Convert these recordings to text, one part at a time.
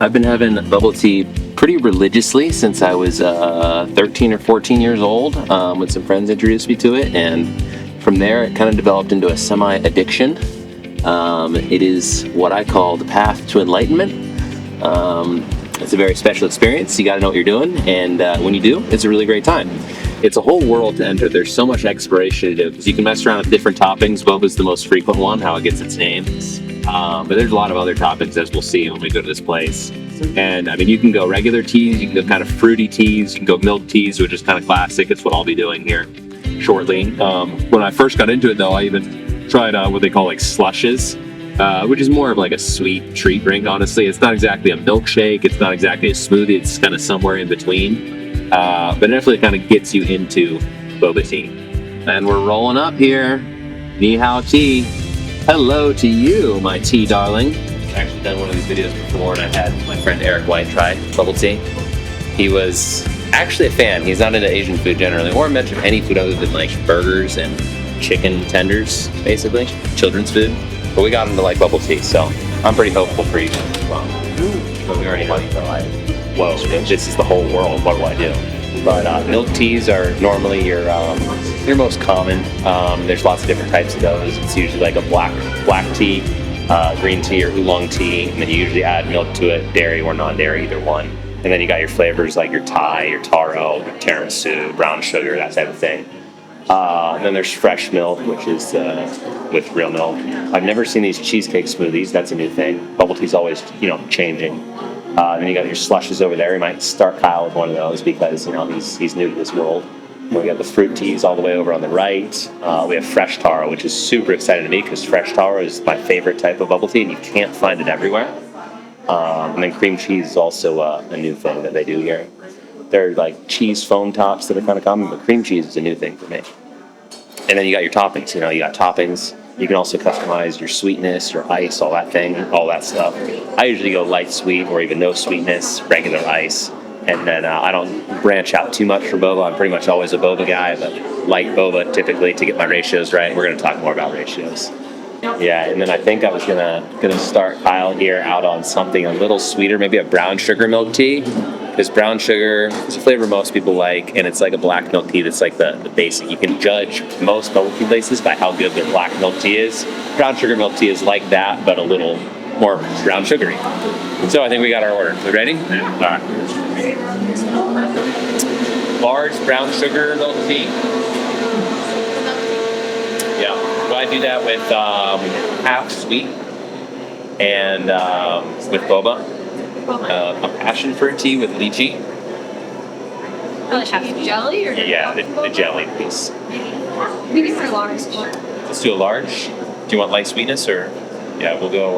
I've been having bubble tea pretty religiously since I was 13 or 14 years old, when some friends introduced me to it, and from there it kind of developed into a semi-addiction. It is what I call the path to enlightenment. It's a very special experience. You got to know what you're doing, and when you do, it's a really great time. It's a whole world to enter. There's so much exploration to do because you can mess around with different toppings. Boba's the most frequent one, how it gets its name. But there's a lot of other toppings, as we'll see when we go to this place. And I mean, you can go regular teas, you can go kind of fruity teas, you can go milk teas, which is kind of classic. It's what I'll be doing here shortly. When I first got into it, though, I even tried what they call like slushes, which is more of like a sweet treat drink, honestly. It's not exactly a milkshake, it's not exactly a smoothie, it's kind of somewhere in between. But it definitely kind of gets you into boba tea. And we're rolling up here. Hao Tea. Hello to you, my tea darling. I've actually done one of these videos before, and I had my friend Eric White try bubble tea. He was actually a fan. He's not into Asian food generally, or much of any food other than like burgers and chicken tenders, basically, children's food. But we got him to like bubble tea, so I'm pretty hopeful for you as well. But we already have to like, whoa, this is the whole world, what do I do? But milk teas are normally your most common. There's lots of different types of those. It's usually like a black tea, green tea, or oolong tea, and then you usually add milk to it, dairy or non-dairy, either one. And then you got your flavors like your Thai, your taro, tiramisu, brown sugar, that type of thing. And then there's fresh milk, which is with real milk. I've never seen these cheesecake smoothies. That's a new thing. Bubble tea's always, changing. Then you got your slushes over there. You might start Kyle with one of those because he's new to this world. We got the fruit teas all the way over on the right. We have fresh taro, which is super exciting to me because fresh taro is my favorite type of bubble tea, and you can't find it everywhere. And then cream cheese is also a new thing that they do here. They're like cheese foam tops that are kind of common, but cream cheese is a new thing for me. And then you got your toppings. You got toppings. You can also customize your sweetness, your ice, all that stuff. I usually go light sweet or even no sweetness, regular ice. And then I don't branch out too much for boba. I'm pretty much always a boba guy, but light boba typically to get my ratios right. We're going to talk more about ratios. Yeah, and then I think I was gonna start Kyle here out on something a little sweeter, maybe a brown sugar milk tea. Because brown sugar is a flavor most people like, and it's like a black milk tea that's like the basic. You can judge most bubble tea places by how good their black milk tea is. Brown sugar milk tea is like that, but a little more brown sugary. So I think we got our order. We ready? Yeah. All right. Large brown sugar milk tea. Yeah. So I do that with half sweet and with boba. A passion fruit tea with lychee. Have jelly or yeah, the jelly piece. maybe for large? Let's do a large. Do you want light sweetness or? Yeah, we'll go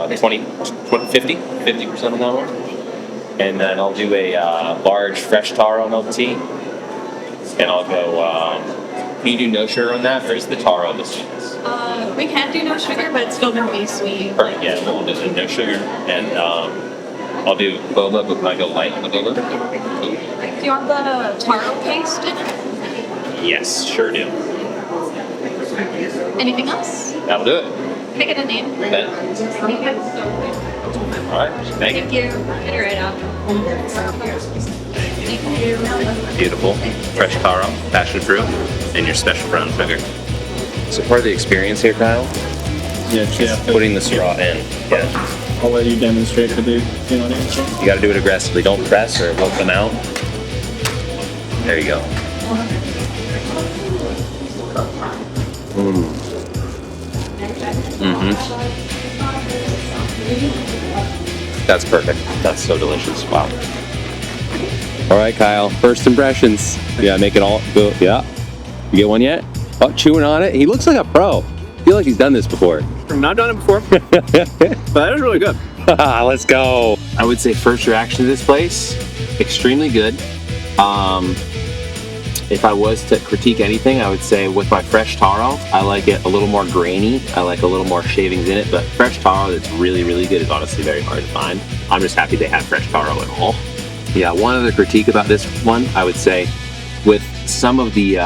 50% on that one. And then I'll do a large fresh taro milk tea. And I'll go. Can you do no sugar on that, or is the taro the sweetness? We can do no sugar, but it's still gonna be sweet. Perfect. Yeah, we'll do the no sugar, and I'll do boba, but I go light on the boba. Do you want the taro paste in it? Yes, sure do. Anything else? That'll do it. Can I get a name? Okay. All right. Thank you. Thank you. Get it right out. Thank you. Beautiful. Fresh taro, passion fruit, and your special brown sugar. So part of the experience here, Kyle, putting the straw in. Yeah. I'll let you demonstrate for the You got to do it aggressively. Don't press or it won't come out. There you go. That's perfect. That's so delicious. Wow. All right, Kyle. First impressions. Yeah, make it all go. Yeah. You get one yet? Oh, chewing on it. He looks like a pro. I feel like he's done this before. I've not done it before, but that was really good. Let's go. I would say first reaction to this place, extremely good. If I was to critique anything, I would say with my fresh taro, I like it a little more grainy. I like a little more shavings in it, but fresh taro that's really, really good is honestly very hard to find. I'm just happy they have fresh taro at all. Yeah, one other critique about this one, I would say, with some of the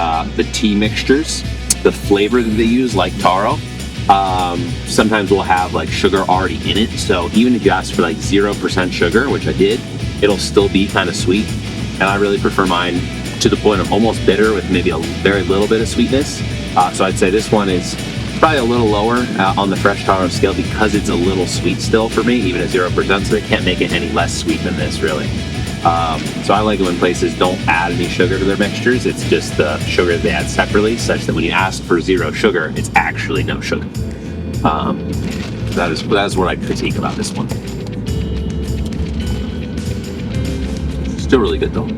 tea mixtures, the flavor that they use, like taro, Sometimes we'll have like sugar already in it. So even if you ask for like 0% sugar, which I did, it'll still be kind of sweet. And I really prefer mine to the point of almost bitter with maybe a very little bit of sweetness. So I'd say this one is probably a little lower on the fresh taro scale because it's a little sweet still for me, even at 0%. So they can't make it any less sweet than this, really. So I like it when places don't add any sugar to their mixtures. It's just the sugar they add separately, such that when you ask for 0 sugar, it's actually no sugar. That is what I critique about this one. Still really good though.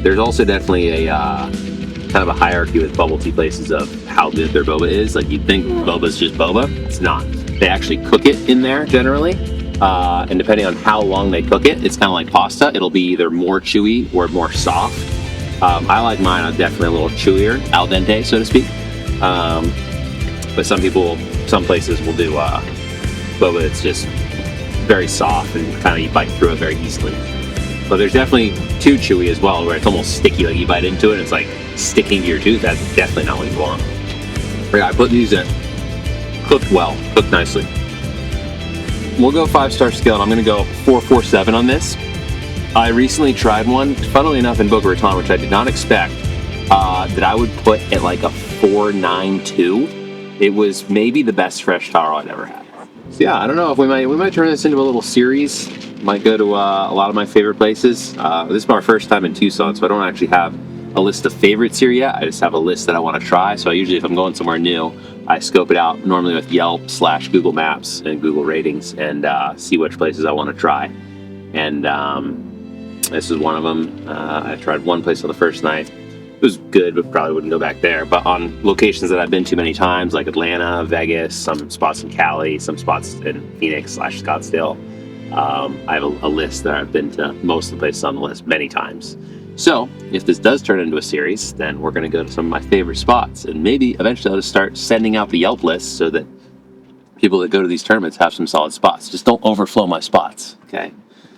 There's also definitely a kind of a hierarchy with bubble tea places of how good their boba is. Like you'd think boba's just boba. It's not. They actually cook it in there generally. And depending on how long they cook it, it's kind of like pasta. It'll be either more chewy or more soft. I like mine definitely a little chewier, al dente, so to speak. But some places will do boba that's just very soft and kind of you bite through it very easily. But there's definitely too chewy as well, where it's almost sticky. Like you bite into it, and it's like sticking to your tooth. That's definitely not what you want. But yeah, I put these in. Cooked well, cooked nicely. We'll go 5-star scale, and I'm going to go 4.47 on this. I recently tried one, funnily enough, in Boca Raton, which I did not expect, that I would put at like a 4.92. It was maybe the best fresh taro I'd ever had. So yeah, I don't know if we might turn this into a little series. Might go to a lot of my favorite places. This is my first time in Tucson, so I don't actually have a list of favorites here yet. I just have a list that I want to try. So I usually, if I'm going somewhere new, I scope it out normally with Yelp/Google Maps and Google ratings and see which places I want to try. And this is one of them. I tried one place on the first night. It was good, but probably wouldn't go back there. But on locations that I've been to many times, like Atlanta, Vegas, some spots in Cali, some spots in Phoenix/Scottsdale, I have a list that I've been to most of the places on the list many times. So if this does turn into a series, then we're going to go to some of my favorite spots, and maybe eventually I'll just start sending out the Yelp list so that people that go to these tournaments have some solid spots. Just don't overflow my spots, okay?